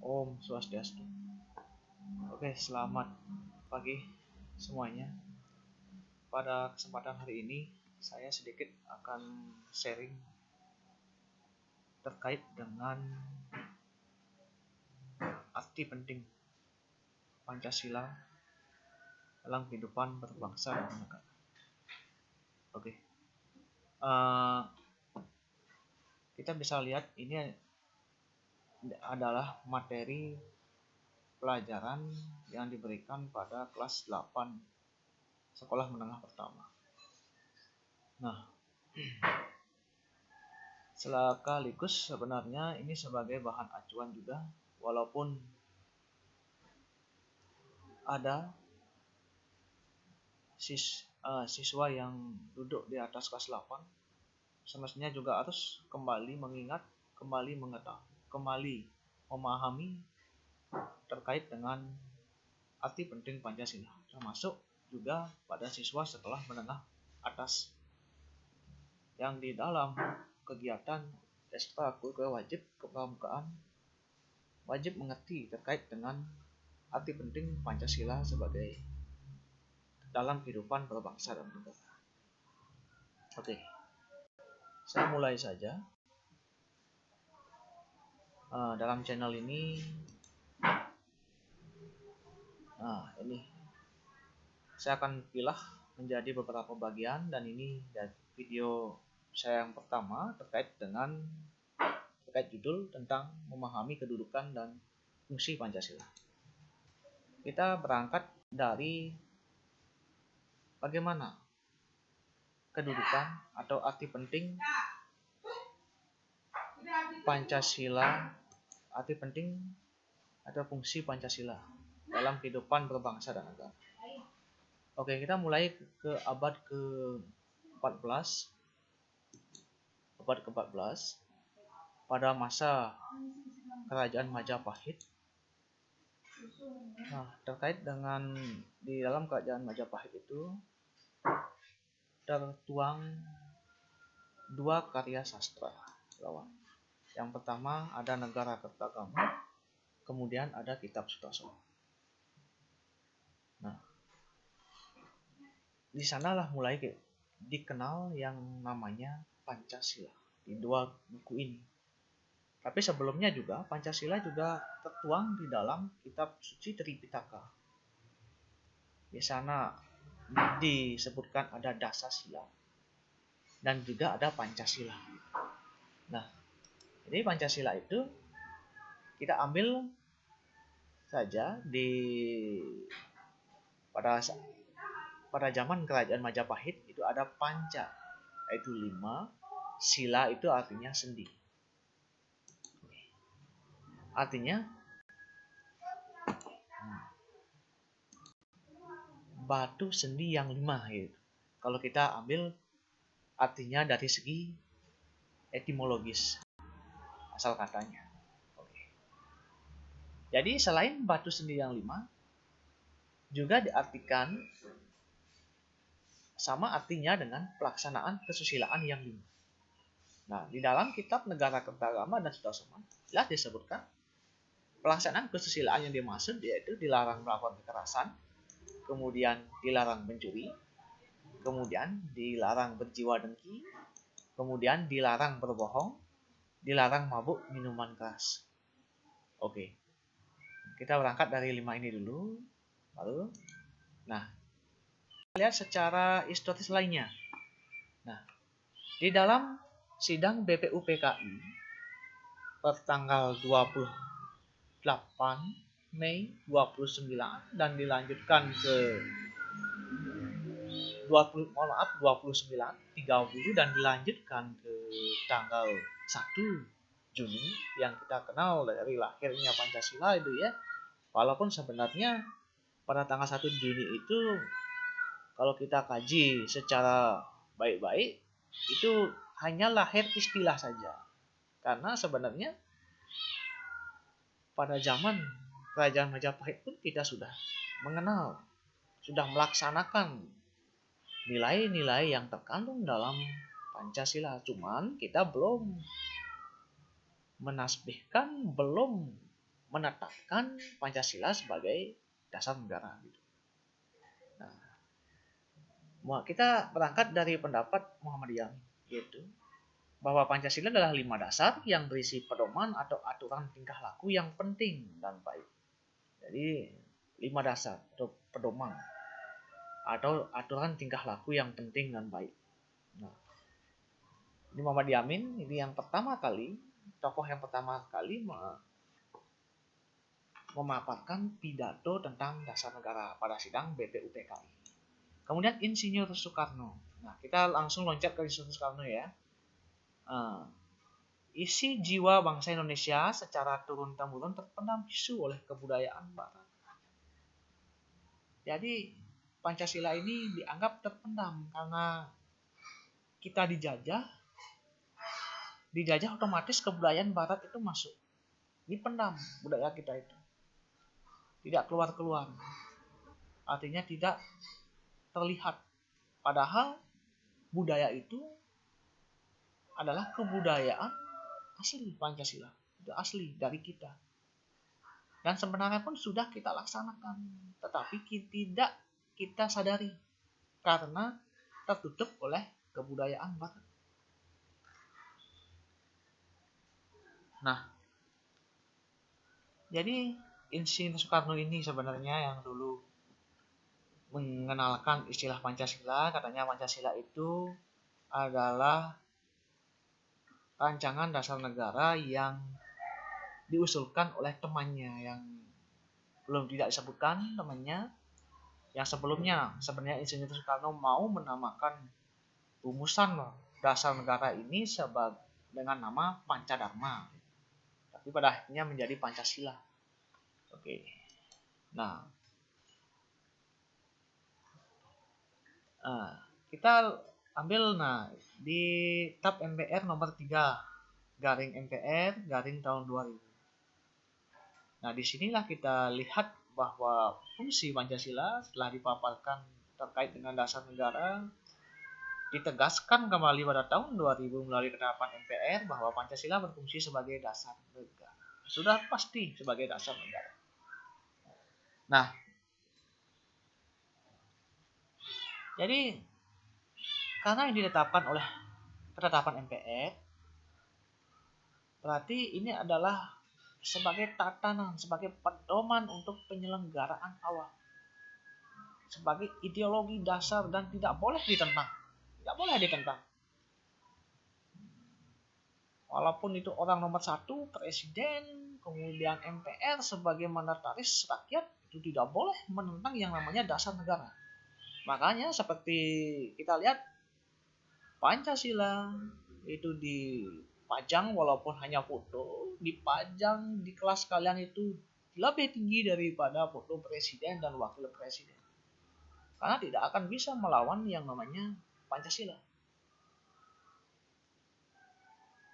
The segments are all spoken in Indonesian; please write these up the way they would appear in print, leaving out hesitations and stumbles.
Om Swastiastu. Oke, selamat pagi semuanya. Pada kesempatan hari ini, saya sedikit akan sharing terkait dengan arti penting Pancasila dalam kehidupan berbangsa dan bernegara. Oke, kita bisa lihat ini adalah materi pelajaran yang diberikan pada kelas 8 sekolah menengah pertama. Nah, sekaligus sebenarnya ini sebagai bahan acuan juga, walaupun ada siswa yang duduk di atas kelas 8 semestinya juga harus kembali mengingat, kembali mengetahui, kembali memahami terkait dengan arti penting Pancasila, termasuk juga pada siswa setelah menengah atas yang di dalam kegiatan ekstrakurikuler wajib kepramukaan wajib mengerti terkait dengan arti penting Pancasila sebagai dalam kehidupan berbangsa dan bernegara. Oke, saya mulai saja. Dalam channel ini, ini saya akan pilah menjadi beberapa bagian, dan ini dari video saya yang pertama terkait judul tentang memahami kedudukan dan fungsi Pancasila. Kita berangkat dari bagaimana kedudukan atau arti penting Pancasila, arti penting atau fungsi Pancasila dalam kehidupan berbangsa dan negara. Oke, kita mulai ke abad ke-14. Abad ke-14 pada masa Kerajaan Majapahit. Nah, terkait dengan di dalam Kerajaan Majapahit itu tertuang dua karya sastra lawan. Yang pertama ada Negara Kertagama, kemudian ada Kitab Sutasoma. Nah, di sanalah mulai dikenal yang namanya Pancasila di dua buku ini. Tapi sebelumnya juga Pancasila juga tertuang di dalam kitab suci Tripitaka. Di sana disebutkan ada Dasasila dan juga ada Pancasila. Nah, jadi Pancasila itu kita ambil saja pada zaman Kerajaan Majapahit itu ada Panca, yaitu 5, Sila itu artinya sendi. Artinya batu sendi yang 5 gitu. Kalau kita ambil artinya dari segi etimologis asal katanya. Oke. Jadi selain batu sendi yang 5 juga diartikan sama artinya dengan pelaksanaan kesusilaan yang 5. Nah, di dalam kitab Negara Kertagama dan Sutasoma jelas disebutkan pelaksanaan kesusilaan yang dimaksud yaitu dilarang melakukan kekerasan, kemudian dilarang mencuri, kemudian dilarang berjiwa dengki, kemudian dilarang berbohong, dilarang mabuk minuman keras. Oke, kita berangkat dari 5 ini dulu. Lalu, nah, kita lihat secara historis lainnya. Nah, di dalam sidang BPUPKI pertanggal 28 Mei 29 dan dilanjutkan ke 29, 30 dan dilanjutkan ke tanggal 1 Juni yang kita kenal dari lahirnya Pancasila itu ya. Walaupun sebenarnya pada tanggal 1 Juni itu kalau kita kaji secara baik-baik itu hanya lahir istilah saja. Karena sebenarnya pada zaman Kerajaan Majapahit pun kita sudah mengenal, sudah melaksanakan nilai-nilai yang terkandung dalam Pancasila. Cuman kita belum menasbihkan, belum menetapkan Pancasila sebagai dasar negara gitu. Nah, kita berangkat dari pendapat Muhammadiyah, yaitu bahwa Pancasila adalah 5 dasar yang berisi pedoman atau aturan tingkah laku yang penting dan baik. Jadi 5 dasar atau pedoman atau aturan tingkah laku yang penting dan baik. Nah, ini Muhammad Yamin, ini yang pertama kali, tokoh yang pertama kali memaparkan pidato tentang dasar negara pada sidang BPUPKI. Kemudian Insinyur Soekarno. Nah, kita langsung loncat ke Insinyur Soekarno ya. Isi jiwa bangsa Indonesia secara turun-temurun terpendam bisu oleh kebudayaan Barat. Jadi Pancasila ini dianggap terpendam karena kita dijajah otomatis kebudayaan Barat itu masuk. Dipendam budaya kita itu. Tidak keluar-keluar. Artinya tidak terlihat. Padahal budaya itu adalah kebudayaan asli Pancasila. Itu asli dari kita. Dan sebenarnya pun sudah kita laksanakan. Tetapi tidak kita sadari. Karena tertutup oleh kebudayaan Barat. Nah, jadi Insinyur Soekarno ini sebenarnya yang dulu mengenalkan istilah Pancasila. Katanya Pancasila itu adalah rancangan dasar negara yang diusulkan oleh temannya yang belum tidak disebutkan temannya. Yang sebelumnya sebenarnya Insinyur Soekarno mau menamakan rumusan dasar negara ini dengan nama Pancadharma. Tapi pada akhirnya menjadi Pancasila. Oke. Nah, kita ambil di TAP MPR nomor 3 garing MPR garing tahun 2000. Nah, disinilah kita lihat bahwa fungsi Pancasila setelah dipaparkan terkait dengan dasar negara ditegaskan kembali pada tahun 2000 melalui ketetapan MPR bahwa Pancasila berfungsi sebagai dasar negara. Sudah pasti sebagai dasar negara. Nah, jadi karena yang ditetapkan oleh ketetapan MPR, berarti ini adalah sebagai tatanan, sebagai pedoman untuk penyelenggaraan awal. Sebagai ideologi dasar dan tidak boleh ditentang. Tidak boleh ditentang. Walaupun itu orang nomor 1, presiden, kemudian MPR sebagai mandataris rakyat, itu tidak boleh menentang yang namanya dasar negara. Makanya seperti kita lihat Pancasila itu dipajang walaupun hanya foto, dipajang di kelas kalian itu lebih tinggi daripada foto presiden dan wakil presiden. Karena tidak akan bisa melawan yang namanya Pancasila.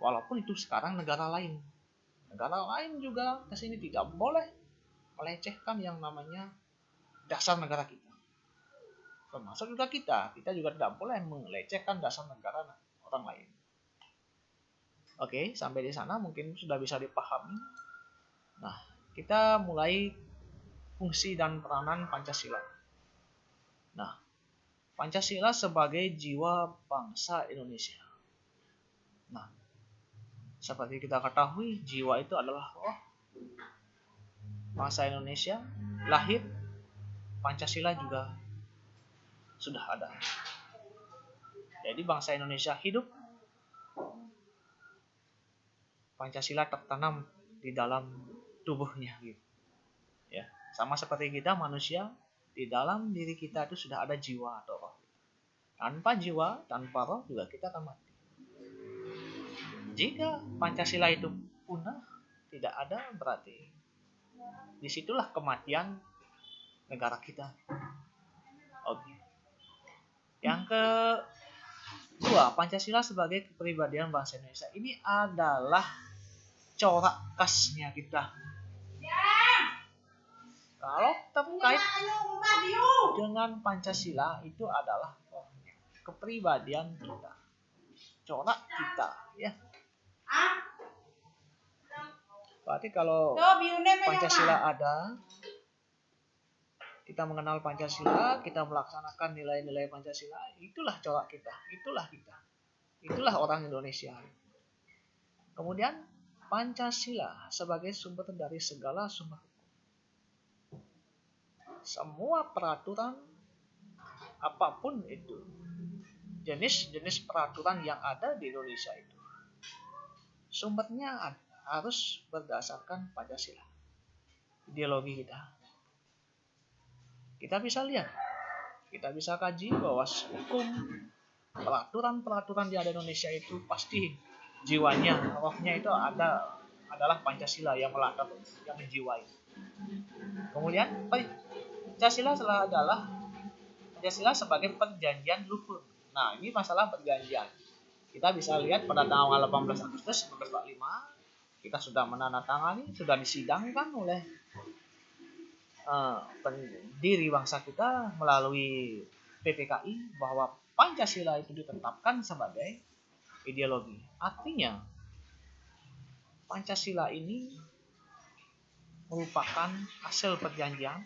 Walaupun itu sekarang negara lain. Negara lain juga kesini tidak boleh melecehkan yang namanya dasar negara kita. Termasuk juga kita juga tidak boleh melecehkan dasar negara orang lain. Oke, sampai di sana mungkin sudah bisa dipahami. Nah, kita mulai fungsi dan peranan Pancasila. Nah, Pancasila sebagai jiwa bangsa Indonesia. Nah, seperti kita ketahui, jiwa itu adalah roh bangsa Indonesia. Lahir, Pancasila juga sudah ada. Jadi bangsa Indonesia hidup, Pancasila tertanam di dalam tubuhnya gitu. Ya, sama seperti kita manusia, di dalam diri kita itu sudah ada jiwa atau roh. Tanpa jiwa, tanpa roh juga kita akan mati. Jika Pancasila itu punah, tidak ada, berarti disitulah kematian negara kita. Oke. Yang kedua, Pancasila sebagai kepribadian bangsa Indonesia. Ini adalah corak khasnya kita. Kalau terkait dengan Pancasila itu adalah kepribadian kita, corak kita, ya. Berarti kalau Pancasila ada, kita mengenal Pancasila, kita melaksanakan nilai-nilai Pancasila, itulah corak kita, itulah kita, itulah orang Indonesia. Kemudian Pancasila sebagai sumber dari segala sumber hukum. Semua peraturan apapun itu, jenis-jenis peraturan yang ada di Indonesia itu, sumbernya harus berdasarkan Pancasila, ideologi kita. Kita bisa lihat, kita bisa kaji bahwa hukum, peraturan-peraturan di Indonesia itu pasti jiwanya, rohnya itu adalah Pancasila yang melatar, yang menjiwai. Kemudian Pancasila sebagai perjanjian luhur. Nah, ini masalah perjanjian. Kita bisa lihat pada tanggal 18 Agustus 1945 kita sudah menandatangani, sudah disidangkan oleh pendiri bangsa kita melalui PPKI bahwa Pancasila itu ditetapkan sebagai ideologi. Artinya Pancasila ini merupakan hasil perjanjian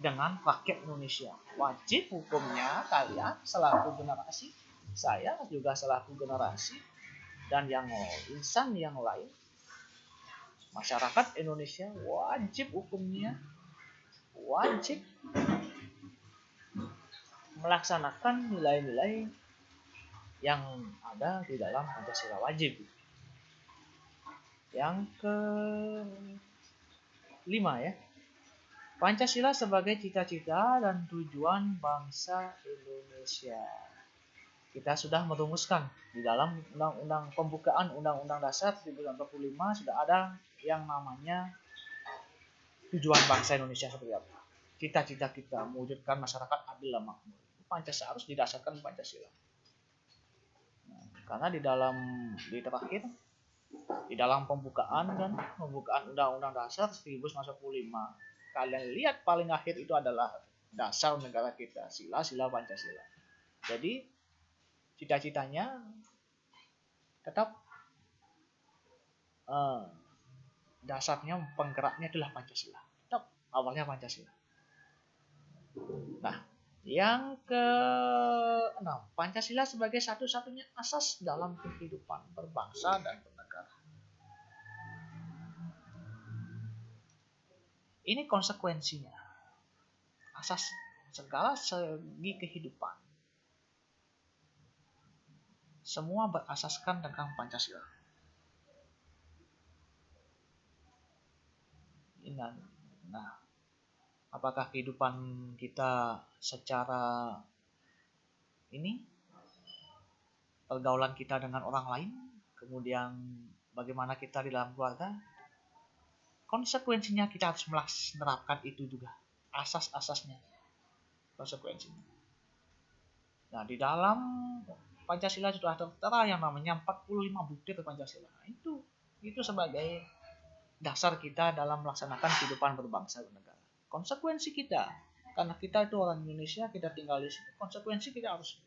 dengan rakyat Indonesia. Wajib hukumnya kalian selaku generasi, saya juga selaku generasi, dan yang insan yang lain, masyarakat Indonesia wajib hukumnya, wajib melaksanakan nilai-nilai yang ada di dalam Pancasila, wajib. Yang kelima ya, Pancasila sebagai cita-cita dan tujuan bangsa Indonesia. Kita sudah merumuskan di dalam Undang-Undang Pembukaan Undang-Undang Dasar 1945 sudah ada yang namanya tujuan bangsa Indonesia seperti apa. Cita-cita kita mewujudkan masyarakat adil dan makmur. Pancasila harus didasarkan Pancasila. Nah, karena di terakhir di dalam pembukaan Undang-Undang Dasar 1945, kalian lihat paling akhir itu adalah dasar negara kita, sila Pancasila. Jadi cita-citanya tetap dasarnya, penggeraknya adalah Pancasila. Tetap awalnya Pancasila. Nah, yang ke-6, Pancasila sebagai satu-satunya asas dalam kehidupan berbangsa dan bernegara. Ini konsekuensinya. Asas segala segi kehidupan. Semua berasaskan dengan Pancasila. Nah, apakah kehidupan kita secara ini, pergaulan kita dengan orang lain, kemudian bagaimana kita di dalam keluarga, konsekuensinya kita harus menerapkan itu juga, asas-asasnya, konsekuensinya. Nah, di dalam Pancasila sudah tertera yang namanya 45 butir Pancasila. Itu sebagai dasar kita dalam melaksanakan kehidupan berbangsa dan negara. Konsekuensi kita, karena kita itu orang Indonesia, kita tinggal di sini, konsekuensi kita harus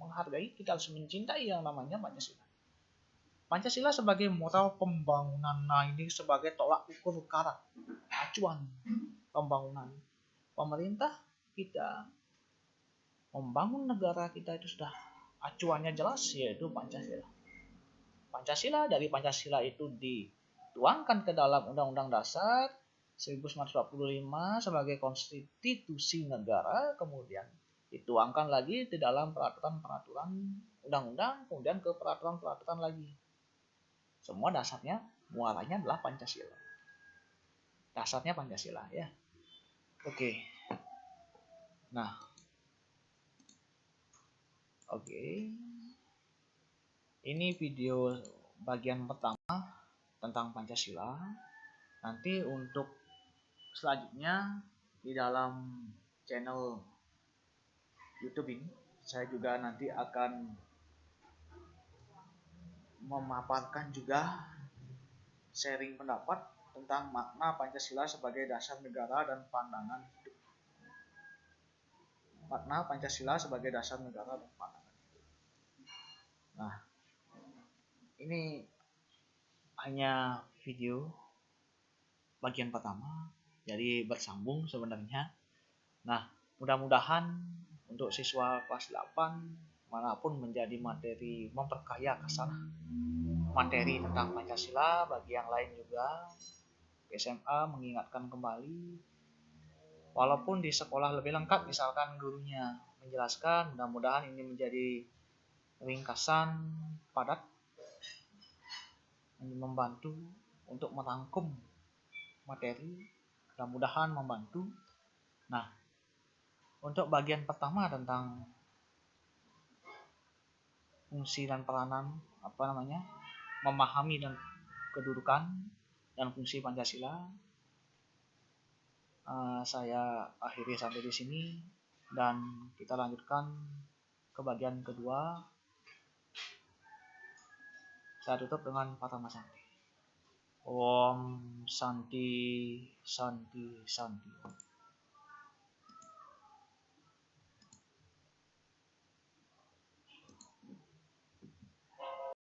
menghargai, kita harus mencintai yang namanya Pancasila. Pancasila sebagai moral pembangunan. Nah, ini sebagai tolak ukur karat, acuan pembangunan. Pemerintah kita membangun negara kita itu sudah acuannya jelas, yaitu Pancasila. Dari Pancasila itu dituangkan ke dalam Undang-Undang Dasar 1945 sebagai konstitusi negara, kemudian dituangkan lagi di dalam peraturan-peraturan undang-undang, kemudian ke peraturan-peraturan lagi. Semua dasarnya, muaranya adalah Pancasila. Dasarnya Pancasila ya. Oke. Nah, ini video bagian pertama tentang Pancasila. Nanti untuk selanjutnya di dalam channel YouTube ini, saya juga nanti akan memaparkan juga sharing pendapat tentang makna Pancasila sebagai dasar negara dan pandangan hidup. Makna Pancasila sebagai dasar negara dan pandangan. Nah, ini hanya video bagian pertama, jadi bersambung sebenarnya. Nah, mudah-mudahan untuk siswa kelas 8 manapun menjadi materi memperkaya kesana materi tentang Pancasila, bagi yang lain juga SMA mengingatkan kembali, walaupun di sekolah lebih lengkap misalkan gurunya menjelaskan, mudah-mudahan ini menjadi ringkasan padat membantu untuk merangkum materi, mudah-mudahan membantu. Nah, untuk bagian pertama tentang fungsi dan peranan memahami dan kedudukan dan fungsi Pancasila, saya akhiri sampai di sini dan kita lanjutkan ke bagian kedua. Saya tutup dengan Patama Santi. Om Santi Santi Santi.